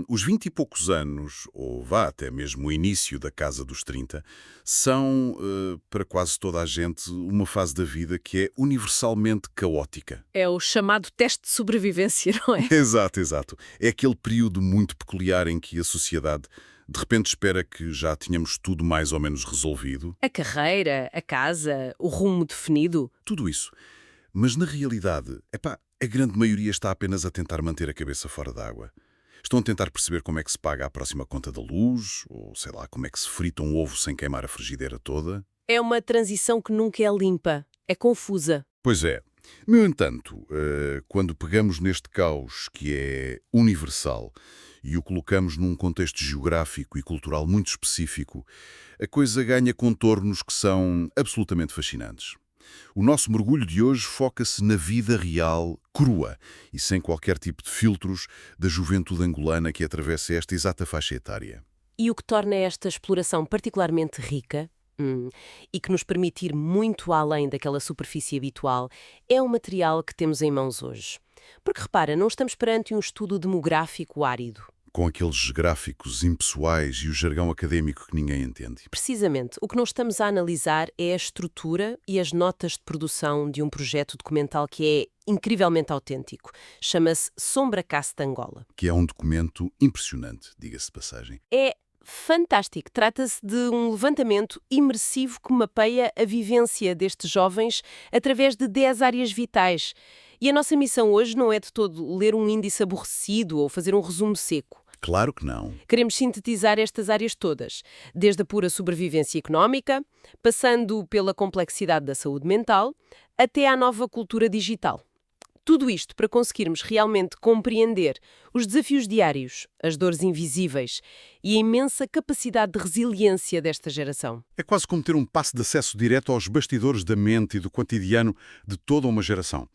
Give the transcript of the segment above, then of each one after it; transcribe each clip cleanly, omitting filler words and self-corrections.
Os 20 e poucos anos, ou vá até mesmo o início da casa dos 30, são, para quase toda a gente, uma fase da vida que é universalmente caótica. É o chamado teste de sobrevivência, não é? Exato, exato. É aquele período muito peculiar em que a sociedade de repente espera que já tenhamos tudo mais ou menos resolvido. A carreira, a casa, o rumo definido. Tudo isso. Mas na realidade, a grande maioria está apenas a tentar manter a cabeça fora d'água. Estão a tentar perceber como é que se paga a próxima conta da luz, ou sei lá, como é que se frita um ovo sem queimar a frigideira toda. É uma transição que nunca é limpa, é confusa. Pois é. No entanto, quando pegamos neste caos que é universal e o colocamos num contexto geográfico e cultural muito específico, a coisa ganha contornos que são absolutamente fascinantes. O nosso mergulho de hoje foca-se na vida real, crua e sem qualquer tipo de filtros, da juventude angolana que atravessa esta exata faixa etária. E o que torna esta exploração particularmente rica, e que nos permite ir muito além daquela superfície habitual, é o material que temos em mãos hoje. Porque repara, não estamos perante um estudo demográfico árido. Com aqueles gráficos impessoais e o jargão académico que ninguém entende. Precisamente, o que não estamos a analisar é a estrutura e as notas de produção de um projeto documental que é incrivelmente autêntico. Chama-se Sombracast de Angola. Que é um documento impressionante, diga-se de passagem. É fantástico. Trata-se de um levantamento imersivo que mapeia a vivência destes jovens através de 10 áreas vitais. E a nossa missão hoje não é de todo ler um índice aborrecido ou fazer um resumo seco. Claro que não. Queremos sintetizar estas áreas todas, desde a pura sobrevivência económica, passando pela complexidade da saúde mental, até à nova cultura digital. Tudo isto para conseguirmos realmente compreender os desafios diários, as dores invisíveis e a imensa capacidade de resiliência desta geração. É quase como ter um passe de acesso direto aos bastidores da mente e do cotidiano de toda uma geração.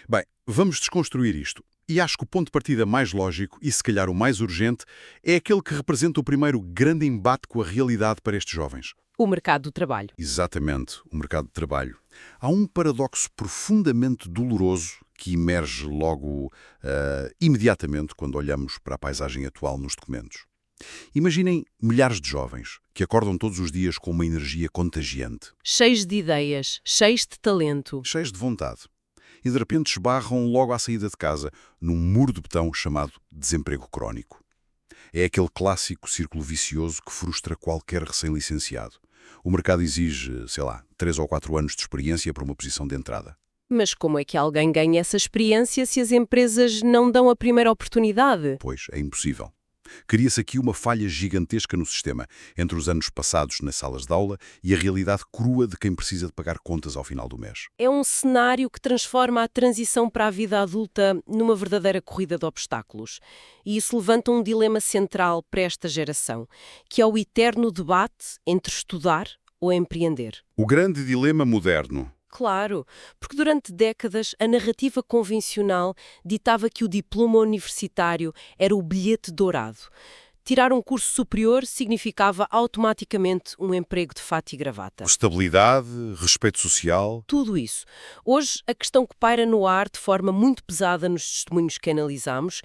Bem, vamos desconstruir isto. E acho que o ponto de partida mais lógico, e se calhar o mais urgente, é aquele que representa o primeiro grande embate com a realidade para estes jovens. O mercado do trabalho. Exatamente, o mercado de trabalho. Há um paradoxo profundamente doloroso que emerge logo, imediatamente, quando olhamos para a paisagem atual nos documentos. Imaginem milhares de jovens que acordam todos os dias com uma energia contagiante, Cheios de ideias, cheios de talento. cheios de vontade, e de repente esbarram logo à saída de casa num muro de betão chamado desemprego crónico. É aquele clássico círculo vicioso que frustra qualquer recém-licenciado. O mercado exige, sei lá, 3 ou 4 anos de experiência para uma posição de entrada. Mas como é que alguém ganha essa experiência se as empresas não dão a primeira oportunidade? Pois, é impossível. Cria-se aqui uma falha gigantesca no sistema, entre os anos passados nas salas de aula e a realidade crua de quem precisa de pagar contas ao final do mês. É um cenário que transforma a transição para a vida adulta numa verdadeira corrida de obstáculos. E isso levanta um dilema central para esta geração, que é o eterno debate entre estudar ou empreender. O grande dilema moderno. Claro, porque durante décadas a narrativa convencional ditava que o diploma universitário era o bilhete dourado. Tirar um curso superior significava automaticamente um emprego de fato e gravata. Estabilidade, respeito social. Tudo isso. Hoje, a questão que paira no ar de forma muito pesada nos testemunhos que analisamos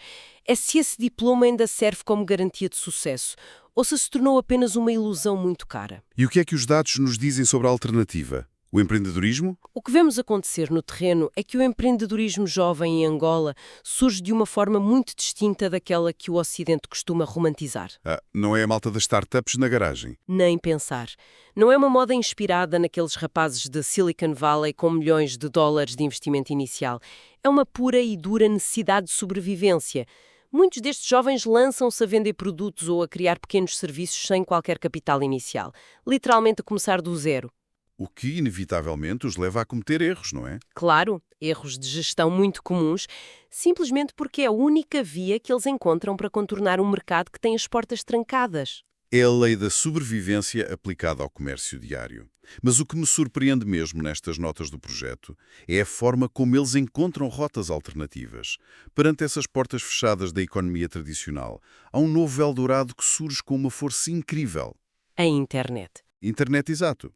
é se esse diploma ainda serve como garantia de sucesso ou se tornou apenas uma ilusão muito cara. E o que é que os dados nos dizem sobre a alternativa? O empreendedorismo? O que vemos acontecer no terreno é que o empreendedorismo jovem em Angola surge de uma forma muito distinta daquela que o Ocidente costuma romantizar. Não é a malta das startups na garagem. Nem pensar. Não é uma moda inspirada naqueles rapazes de Silicon Valley com milhões de dólares de investimento inicial. É uma pura e dura necessidade de sobrevivência. Muitos destes jovens lançam-se a vender produtos ou a criar pequenos serviços sem qualquer capital inicial. Literalmente a começar do zero. O que, inevitavelmente, os leva a cometer erros, não é? Claro, erros de gestão muito comuns, simplesmente porque é a única via que eles encontram para contornar um mercado que tem as portas trancadas. É a lei da sobrevivência aplicada ao comércio diário. Mas o que me surpreende mesmo nestas notas do projeto é a forma como eles encontram rotas alternativas. Perante essas portas fechadas da economia tradicional, há um novo Eldorado que surge com uma força incrível. A internet. Internet, exato.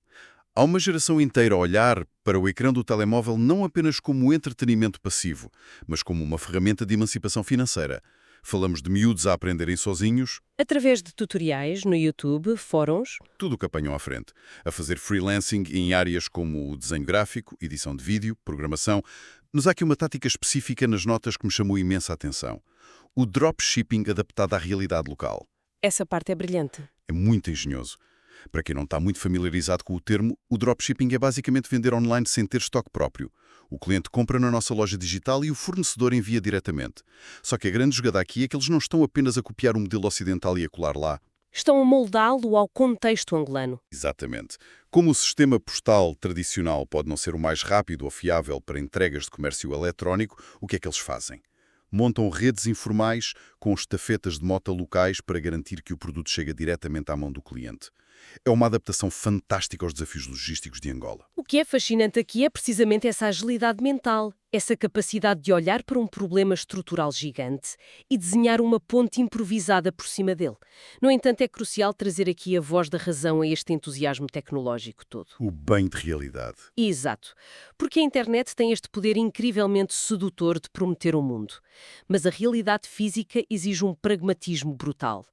Há uma geração inteira a olhar para o ecrã do telemóvel não apenas como entretenimento passivo, mas como uma ferramenta de emancipação financeira. Falamos de miúdos a aprenderem sozinhos, Através de tutoriais no YouTube, fóruns. tudo o que apanham à frente. A fazer freelancing em áreas como o desenho gráfico, edição de vídeo, programação. Mas há aqui uma tática específica nas notas que me chamou imensa atenção. O dropshipping adaptado à realidade local. Essa parte é brilhante. É muito engenhoso. Para quem não está muito familiarizado com o termo, o dropshipping é basicamente vender online sem ter estoque próprio. O cliente compra na nossa loja digital e o fornecedor envia diretamente. Só que a grande jogada aqui é que eles não estão apenas a copiar o modelo ocidental e a colar lá. Estão a moldá-lo ao contexto angolano. Exatamente. Como o sistema postal tradicional pode não ser o mais rápido ou fiável para entregas de comércio eletrónico, o que é que eles fazem? Montam redes informais com estafetas de mota locais para garantir que o produto chega diretamente à mão do cliente. É uma adaptação fantástica aos desafios logísticos de Angola. O que é fascinante aqui é precisamente essa agilidade mental, essa capacidade de olhar para um problema estrutural gigante e desenhar uma ponte improvisada por cima dele. No entanto, é crucial trazer aqui a voz da razão a este entusiasmo tecnológico todo. O bem de realidade. Exato, porque a internet tem este poder incrivelmente sedutor de prometer o mundo. Mas a realidade física exige um pragmatismo brutal.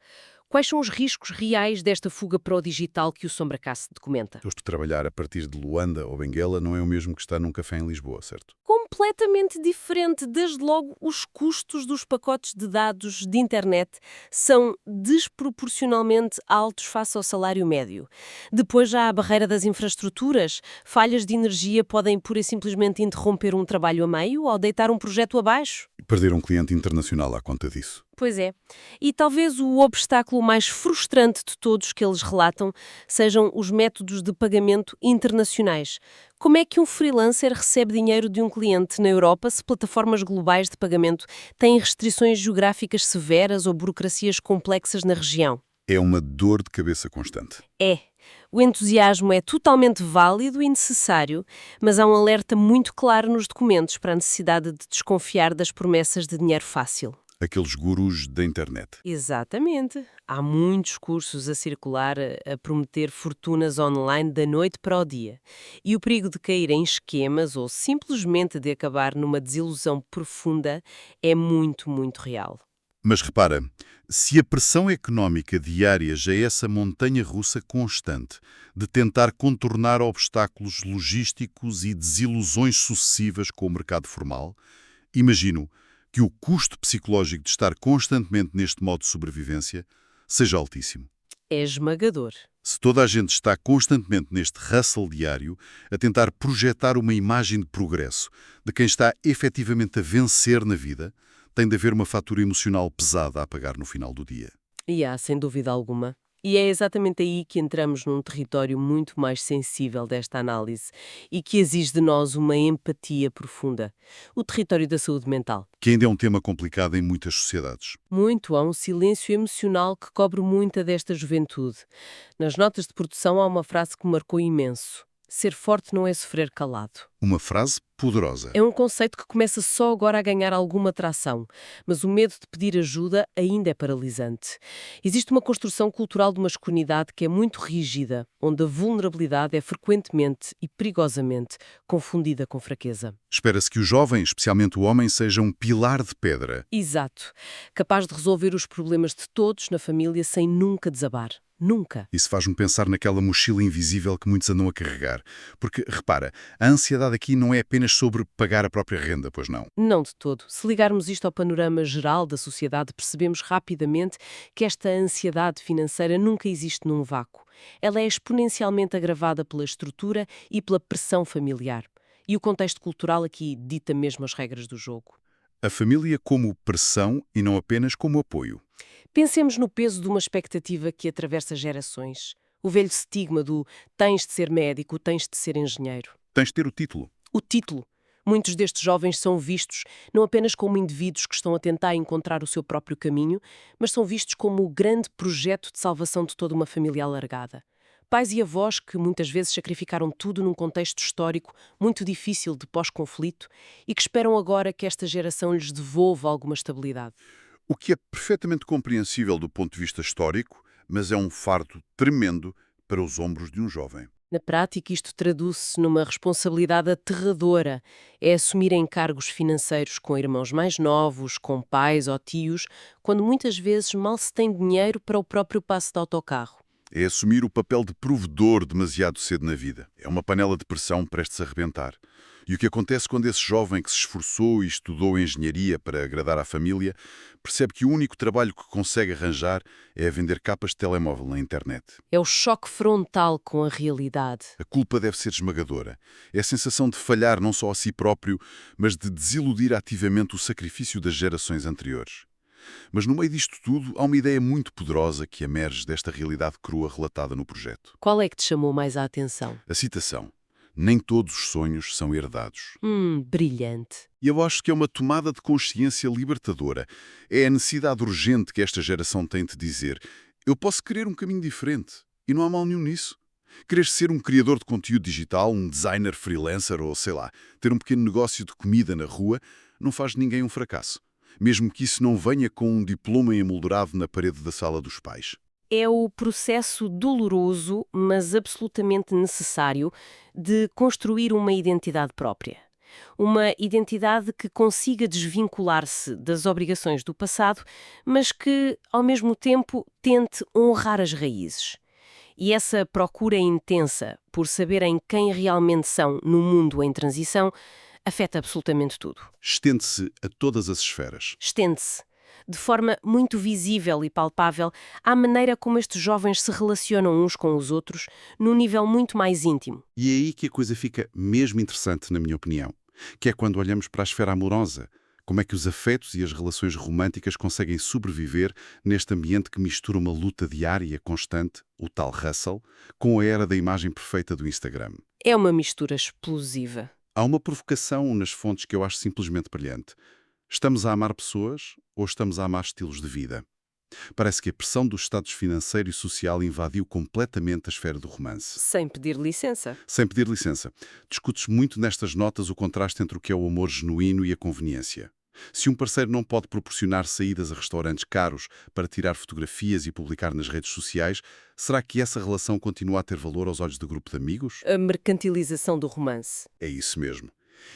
Quais são os riscos reais desta fuga para o digital que o Sombracast documenta? Hoje trabalhar a partir de Luanda ou Benguela não é o mesmo que estar num café em Lisboa, certo? Completamente diferente. Desde logo, os custos dos pacotes de dados de internet são desproporcionalmente altos face ao salário médio. Depois já há a barreira das infraestruturas. Falhas de energia podem pura e simplesmente interromper um trabalho a meio ou deitar um projeto abaixo. E perder um cliente internacional à conta disso. Pois é. E talvez o obstáculo mais frustrante de todos que eles relatam sejam os métodos de pagamento internacionais. Como é que um freelancer recebe dinheiro de um cliente na Europa se plataformas globais de pagamento têm restrições geográficas severas ou burocracias complexas na região? É uma dor de cabeça constante. É. O entusiasmo é totalmente válido e necessário, mas há um alerta muito claro nos documentos para a necessidade de desconfiar das promessas de dinheiro fácil. Aqueles gurus da internet. Exatamente. Há muitos cursos a circular a prometer fortunas online da noite para o dia. E o perigo de cair em esquemas ou simplesmente de acabar numa desilusão profunda é muito, muito real. Mas repara, se a pressão económica diária já é essa montanha-russa constante de tentar contornar obstáculos logísticos e desilusões sucessivas com o mercado formal, imagino que o custo psicológico de estar constantemente neste modo de sobrevivência seja altíssimo. É esmagador. Se toda a gente está constantemente neste hustle diário, a tentar projetar uma imagem de progresso, de quem está efetivamente a vencer na vida, tem de haver uma fatura emocional pesada a pagar no final do dia. E há, sem dúvida alguma. E é exatamente aí que entramos num território muito mais sensível desta análise e que exige de nós uma empatia profunda. O território da saúde mental. Que ainda é um tema complicado em muitas sociedades. Muito, há um silêncio emocional que cobre muita desta juventude. Nas notas de produção há uma frase que me marcou imenso. Ser forte não é sofrer calado. Uma frase poderosa. É um conceito que começa só agora a ganhar alguma tração, mas o medo de pedir ajuda ainda é paralisante. Existe uma construção cultural de masculinidade que é muito rígida, onde a vulnerabilidade é frequentemente e perigosamente confundida com fraqueza. Espera-se que o jovem, especialmente o homem, seja um pilar de pedra. Exato. Capaz de resolver os problemas de todos na família sem nunca desabar. Nunca. Isso faz-me pensar naquela mochila invisível que muitos andam a carregar. Porque, repara, a ansiedade aqui não é apenas sobre pagar a própria renda, pois não. Não de todo. Se ligarmos isto ao panorama geral da sociedade, percebemos rapidamente que esta ansiedade financeira nunca existe num vácuo. Ela é exponencialmente agravada pela estrutura e pela pressão familiar. E o contexto cultural aqui dita mesmo as regras do jogo. A família como pressão e não apenas como apoio. Pensemos no peso de uma expectativa que atravessa gerações. O velho estigma do tens de ser médico, tens de ser engenheiro. Tens de ter o título. O título. Muitos destes jovens são vistos não apenas como indivíduos que estão a tentar encontrar o seu próprio caminho, mas são vistos como o grande projeto de salvação de toda uma família alargada. Pais e avós que muitas vezes sacrificaram tudo num contexto histórico muito difícil de pós-conflito e que esperam agora que esta geração lhes devolva alguma estabilidade. O que é perfeitamente compreensível do ponto de vista histórico, mas é um fardo tremendo para os ombros de um jovem. Na prática, isto traduz-se numa responsabilidade aterradora. É assumir encargos financeiros com irmãos mais novos, com pais ou tios, quando muitas vezes mal se tem dinheiro para o próprio passe de autocarro. É assumir o papel de provedor demasiado cedo na vida. É uma panela de pressão prestes a arrebentar. E o que acontece quando esse jovem que se esforçou e estudou engenharia para agradar à família percebe que o único trabalho que consegue arranjar é a vender capas de telemóvel na internet? É o choque frontal com a realidade. A culpa deve ser esmagadora. É a sensação de falhar não só a si próprio, mas de desiludir ativamente o sacrifício das gerações anteriores. Mas no meio disto tudo, há uma ideia muito poderosa que emerge desta realidade crua relatada no projeto. Qual é que te chamou mais a atenção? A citação: "Nem todos os sonhos são herdados." Brilhante. E eu acho que é uma tomada de consciência libertadora. É a necessidade urgente que esta geração tem de dizer: eu posso querer um caminho diferente. E não há mal nenhum nisso. Querer ser um criador de conteúdo digital, um designer freelancer ou, sei lá, ter um pequeno negócio de comida na rua, não faz de ninguém um fracasso. Mesmo que isso não venha com um diploma emoldurado na parede da sala dos pais. É o processo doloroso, mas absolutamente necessário, de construir uma identidade própria. Uma identidade que consiga desvincular-se das obrigações do passado, mas que, ao mesmo tempo, tente honrar as raízes. E essa procura intensa por saberem quem realmente são no mundo em transição afeta absolutamente tudo. Estende-se a todas as esferas. Estende-se, de forma muito visível e palpável, à maneira como estes jovens se relacionam uns com os outros, num nível muito mais íntimo. E é aí que a coisa fica mesmo interessante, na minha opinião, que é quando olhamos para a esfera amorosa. Como é que os afetos e as relações românticas conseguem sobreviver neste ambiente que mistura uma luta diária constante, o tal hustle, com a era da imagem perfeita do Instagram? É uma mistura explosiva. Há uma provocação nas fontes que eu acho simplesmente brilhante. Estamos a amar pessoas ou estamos a amar estilos de vida? Parece que a pressão dos estados financeiro e social invadiu completamente a esfera do romance. Sem pedir licença. Sem pedir licença. Discute-se muito nestas notas o contraste entre o que é o amor genuíno e a conveniência. Se um parceiro não pode proporcionar saídas a restaurantes caros para tirar fotografias e publicar nas redes sociais, será que essa relação continua a ter valor aos olhos do grupo de amigos? A mercantilização do romance. É isso mesmo.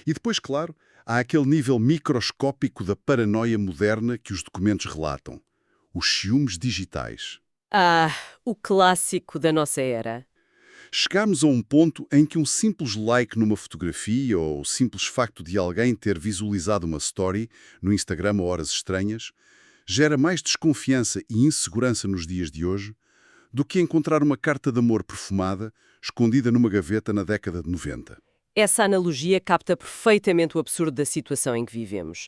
E depois, claro, há aquele nível microscópico da paranoia moderna que os documentos relatam. Os ciúmes digitais. O clássico da nossa era. Chegámos a um ponto em que um simples like numa fotografia ou o simples facto de alguém ter visualizado uma story no Instagram a horas estranhas gera mais desconfiança e insegurança nos dias de hoje do que encontrar uma carta de amor perfumada escondida numa gaveta na década de 90. Essa analogia capta perfeitamente o absurdo da situação em que vivemos.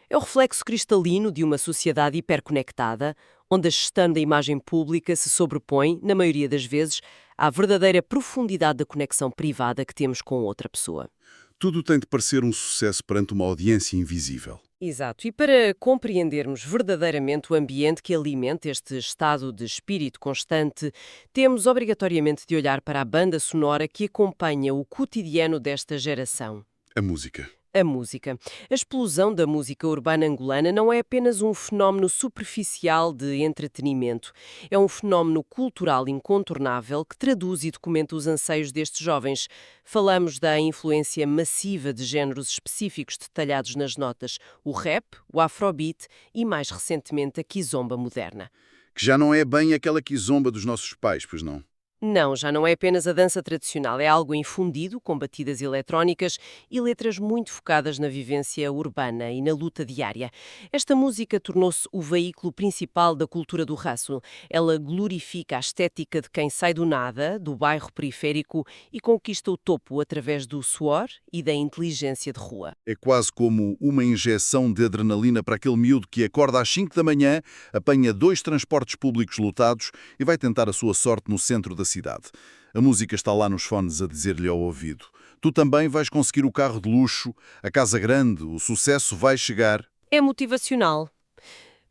É o reflexo cristalino de uma sociedade hiperconectada, onde a gestão da imagem pública se sobrepõe, na maioria das vezes, à verdadeira profundidade da conexão privada que temos com outra pessoa. Tudo tem de parecer um sucesso perante uma audiência invisível. Exato. E para compreendermos verdadeiramente o ambiente que alimenta este estado de espírito constante, temos obrigatoriamente de olhar para a banda sonora que acompanha o cotidiano desta geração. A música. A música. A explosão da música urbana angolana não é apenas um fenómeno superficial de entretenimento. É um fenómeno cultural incontornável que traduz e documenta os anseios destes jovens. Falamos da influência massiva de géneros específicos detalhados nas notas, o rap, o afrobeat e, mais recentemente, a kizomba moderna. Que já não é bem aquela kizomba dos nossos pais, pois não? Não, já não é apenas a dança tradicional, é algo infundido, com batidas eletrónicas e letras muito focadas na vivência urbana e na luta diária. Esta música tornou-se o veículo principal da cultura do hustle. Ela glorifica a estética de quem sai do nada, do bairro periférico, e conquista o topo através do suor e da inteligência de rua. É quase como uma injeção de adrenalina para aquele miúdo que acorda às 5 da manhã, apanha 2 transportes públicos lotados e vai tentar a sua sorte no centro da cidade. A música está lá nos fones a dizer-lhe ao ouvido: tu também vais conseguir o carro de luxo, a casa grande, o sucesso vai chegar. É motivacional.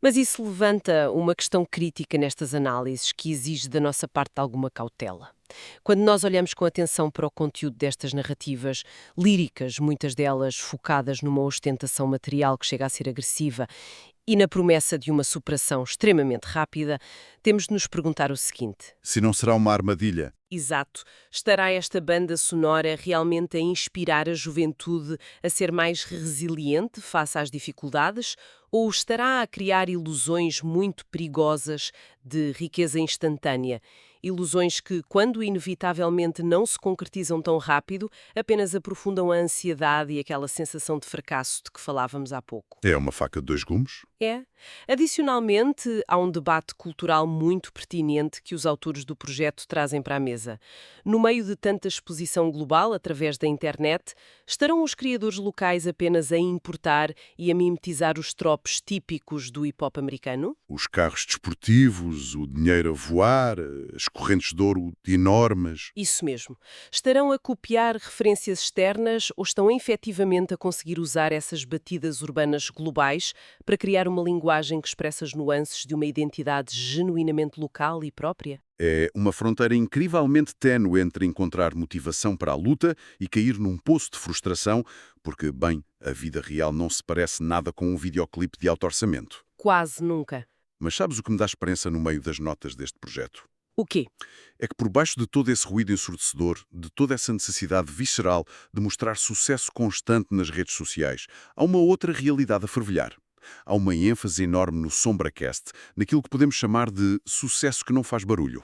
Mas isso levanta uma questão crítica nestas análises que exige da nossa parte alguma cautela. Quando nós olhamos com atenção para o conteúdo destas narrativas, líricas, muitas delas focadas numa ostentação material que chega a ser agressiva, e na promessa de uma superação extremamente rápida, temos de nos perguntar o seguinte: Se não será uma armadilha? Exato. Estará esta banda sonora realmente a inspirar a juventude a ser mais resiliente face às dificuldades? Ou estará a criar ilusões muito perigosas de riqueza instantânea? Ilusões que, quando inevitavelmente não se concretizam tão rápido, apenas aprofundam a ansiedade e aquela sensação de fracasso de que falávamos há pouco. É uma faca de dois gumes? É. Adicionalmente, há um debate cultural muito pertinente que os autores do projeto trazem para a mesa. No meio de tanta exposição global através da internet, estarão os criadores locais apenas a importar e a mimetizar os tropes típicos do hip-hop americano? Os carros desportivos, o dinheiro a voar, as correntes de ouro enormes. Isso mesmo. Estarão a copiar referências externas ou estão efetivamente a conseguir usar essas batidas urbanas globais para criar uma linguagem que expressa as nuances de uma identidade genuinamente local e própria? É uma fronteira incrivelmente ténue entre encontrar motivação para a luta e cair num poço de frustração, porque, bem, a vida real não se parece nada com um videoclipe de alto orçamento. Quase nunca. Mas sabes o que me dá esperança no meio das notas deste projeto? O quê? É que por baixo de todo esse ruído ensurdecedor, de toda essa necessidade visceral de mostrar sucesso constante nas redes sociais, há uma outra realidade a fervilhar. Há uma ênfase enorme no SombraCast, naquilo que podemos chamar de sucesso que não faz barulho.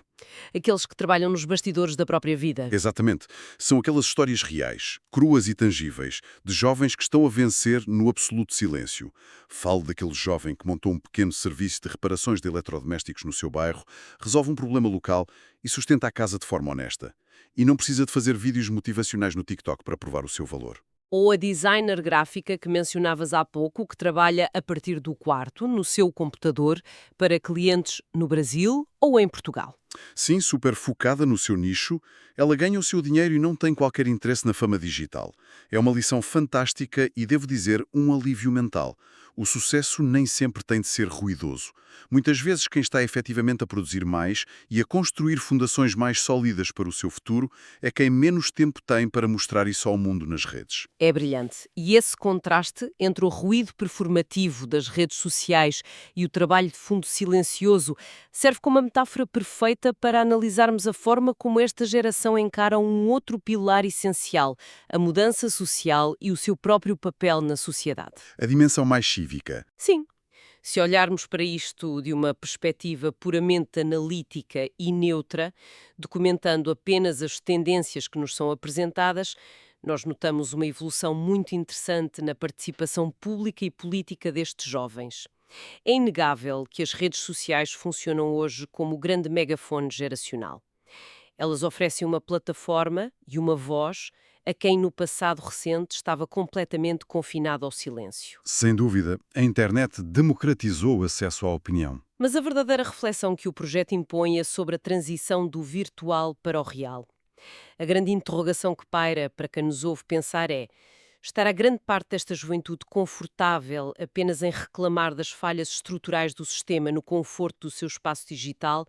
Aqueles que trabalham nos bastidores da própria vida. Exatamente. São aquelas histórias reais, cruas e tangíveis, de jovens que estão a vencer no absoluto silêncio. Falo daquele jovem que montou um pequeno serviço de reparações de eletrodomésticos no seu bairro, resolve um problema local e sustenta a casa de forma honesta. E não precisa de fazer vídeos motivacionais no TikTok para provar o seu valor. Ou a designer gráfica que mencionavas há pouco, que trabalha a partir do quarto, no seu computador, para clientes no Brasil ou em Portugal. Sim, super focada no seu nicho, ela ganha o seu dinheiro e não tem qualquer interesse na fama digital. É uma lição fantástica e, devo dizer, um alívio mental. O sucesso nem sempre tem de ser ruidoso. Muitas vezes quem está efetivamente a produzir mais e a construir fundações mais sólidas para o seu futuro é quem menos tempo tem para mostrar isso ao mundo nas redes. É brilhante. E esse contraste entre o ruído performativo das redes sociais e o trabalho de fundo silencioso serve como uma metáfora perfeita para analisarmos a forma como esta geração encara um outro pilar essencial, a mudança social e o seu próprio papel na sociedade. A dimensão mais cívica. Sim. Se olharmos para isto de uma perspectiva puramente analítica e neutra, documentando apenas as tendências que nos são apresentadas, nós notamos uma evolução muito interessante na participação pública e política destes jovens. É inegável que as redes sociais funcionam hoje como o grande megafone geracional. Elas oferecem uma plataforma e uma voz a quem no passado recente estava completamente confinado ao silêncio. Sem dúvida, a internet democratizou o acesso à opinião. Mas a verdadeira reflexão que o projeto impõe é sobre a transição do virtual para o real. A grande interrogação que paira para quem nos ouve pensar é: estará grande parte desta juventude confortável apenas em reclamar das falhas estruturais do sistema no conforto do seu espaço digital,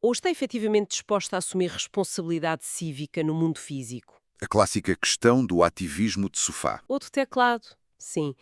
ou está efetivamente disposta a assumir responsabilidade cívica no mundo físico? A clássica questão do ativismo de sofá. Outro teclado, sim.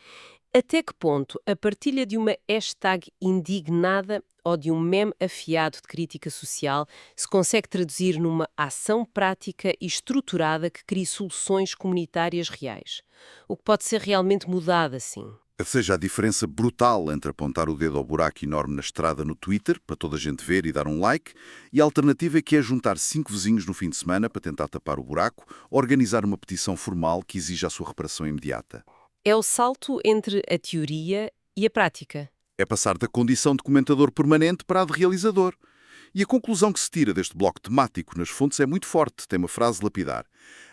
Até que ponto a partilha de uma hashtag indignada ou de um meme afiado de crítica social se consegue traduzir numa ação prática e estruturada que crie soluções comunitárias reais? O que pode ser realmente mudado assim? Seja a diferença brutal entre apontar o dedo ao buraco enorme na estrada no Twitter, para toda a gente ver e dar um like, e a alternativa que é juntar 5 vizinhos no fim de semana para tentar tapar o buraco, ou organizar uma petição formal que exija a sua reparação imediata. É o salto entre a teoria e a prática. É passar da condição de comentador permanente para a de realizador. E a conclusão que se tira deste bloco temático nas fontes é muito forte, tem uma frase lapidar.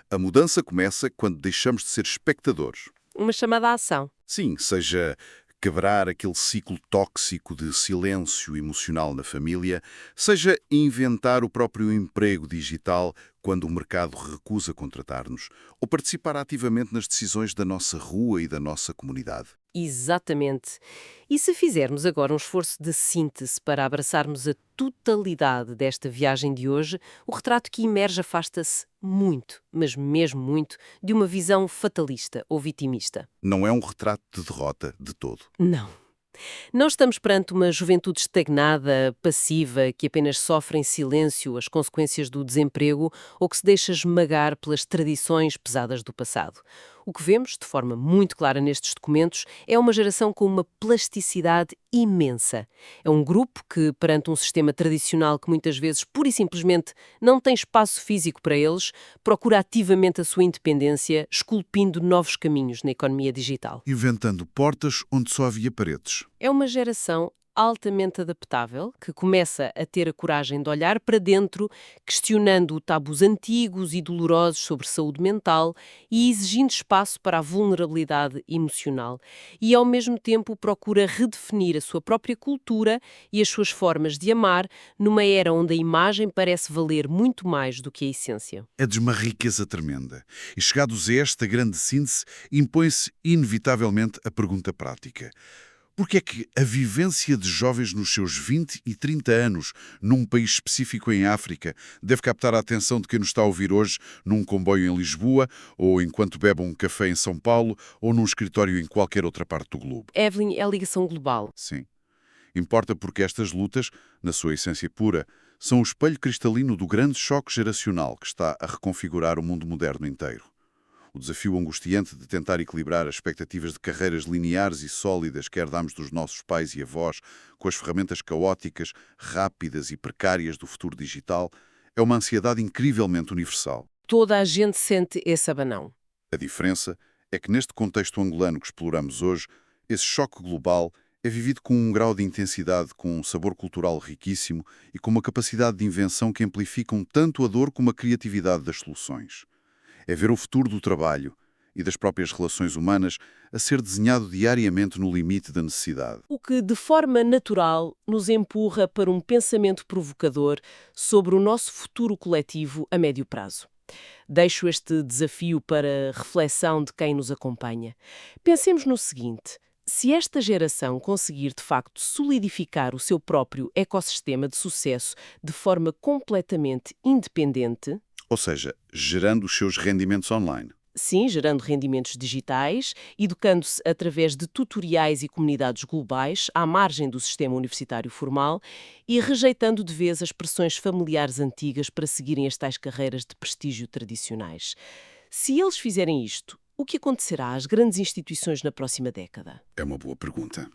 A mudança começa quando deixamos de ser espectadores. Uma chamada à ação. Sim, seja quebrar aquele ciclo tóxico de silêncio emocional na família, seja inventar o próprio emprego digital quando o mercado recusa contratar-nos, ou participar ativamente nas decisões da nossa rua e da nossa comunidade. Exatamente. E se fizermos agora um esforço de síntese para abraçarmos a totalidade desta viagem de hoje, o retrato que emerge afasta-se muito, mas mesmo muito, de uma visão fatalista ou vitimista. Não é um retrato de derrota de todo. Não. Não estamos perante uma juventude estagnada, passiva, que apenas sofre em silêncio as consequências do desemprego ou que se deixa esmagar pelas tradições pesadas do passado. O que vemos, de forma muito clara nestes documentos, é uma geração com uma plasticidade imensa. É um grupo que, perante um sistema tradicional que muitas vezes, pura e simplesmente, não tem espaço físico para eles, procura ativamente a sua independência, esculpindo novos caminhos na economia digital. Inventando portas onde só havia paredes. É uma geração altamente adaptável, que começa a ter a coragem de olhar para dentro, questionando tabus antigos e dolorosos sobre saúde mental e exigindo espaço para a vulnerabilidade emocional. E, ao mesmo tempo, procura redefinir a sua própria cultura e as suas formas de amar numa era onde a imagem parece valer muito mais do que a essência. É de uma riqueza tremenda. E chegados a esta grande síntese, impõe-se inevitavelmente a pergunta prática. Porque é que a vivência de jovens nos seus 20 e 30 anos, num país específico em África, deve captar a atenção de quem nos está a ouvir hoje num comboio em Lisboa, ou enquanto bebe um café em São Paulo, ou num escritório em qualquer outra parte do globo? Evelyn é a ligação global. Sim. Importa porque estas lutas, na sua essência pura, são o espelho cristalino do grande choque geracional que está a reconfigurar o mundo moderno inteiro. O desafio angustiante de tentar equilibrar as expectativas de carreiras lineares e sólidas que herdamos dos nossos pais e avós com as ferramentas caóticas, rápidas e precárias do futuro digital é uma ansiedade incrivelmente universal. Toda a gente sente esse abanão. A diferença é que neste contexto angolano que exploramos hoje, esse choque global é vivido com um grau de intensidade, com um sabor cultural riquíssimo e com uma capacidade de invenção que amplificam tanto a dor como a criatividade das soluções. É ver o futuro do trabalho e das próprias relações humanas a ser desenhado diariamente no limite da necessidade. O que, de forma natural, nos empurra para um pensamento provocador sobre o nosso futuro coletivo a médio prazo. Deixo este desafio para reflexão de quem nos acompanha. Pensemos no seguinte: se esta geração conseguir de facto solidificar o seu próprio ecossistema de sucesso de forma completamente independente, Ou seja, gerando os seus rendimentos online. sim, gerando rendimentos digitais, educando-se através de tutoriais e comunidades globais, à margem do sistema universitário formal, e rejeitando de vez as pressões familiares antigas para seguirem as tais carreiras de prestígio tradicionais. Se eles fizerem isto, o que acontecerá às grandes instituições na próxima década? É uma boa pergunta.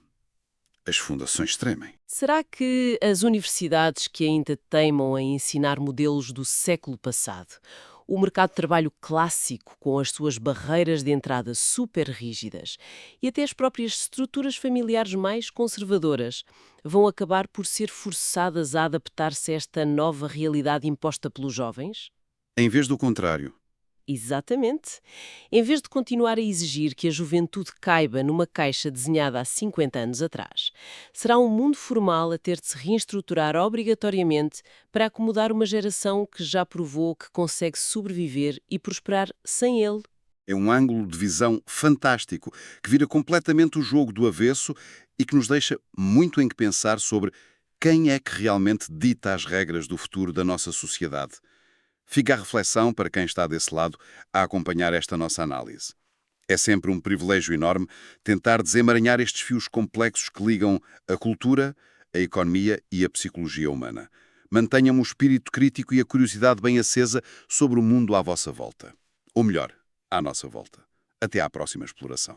As fundações tremem. Será que as universidades que ainda teimam em ensinar modelos do século passado, o mercado de trabalho clássico com as suas barreiras de entrada super rígidas e até as próprias estruturas familiares mais conservadoras, vão acabar por ser forçadas a adaptar-se a esta nova realidade imposta pelos jovens? Em vez do contrário, Exatamente. Em vez de continuar a exigir que a juventude caiba numa caixa desenhada há 50 anos atrás, será um mundo formal a ter de se reestruturar obrigatoriamente para acomodar uma geração que já provou que consegue sobreviver e prosperar sem ele. é um ângulo de visão fantástico que vira completamente o jogo do avesso e que nos deixa muito em que pensar sobre quem é que realmente dita as regras do futuro da nossa sociedade. Fica a reflexão para quem está desse lado a acompanhar esta nossa análise. É sempre um privilégio enorme tentar desemaranhar estes fios complexos que ligam a cultura, a economia e a psicologia humana. Mantenham o espírito crítico e a curiosidade bem acesa sobre o mundo à vossa volta. Ou melhor, à nossa volta. Até à próxima exploração.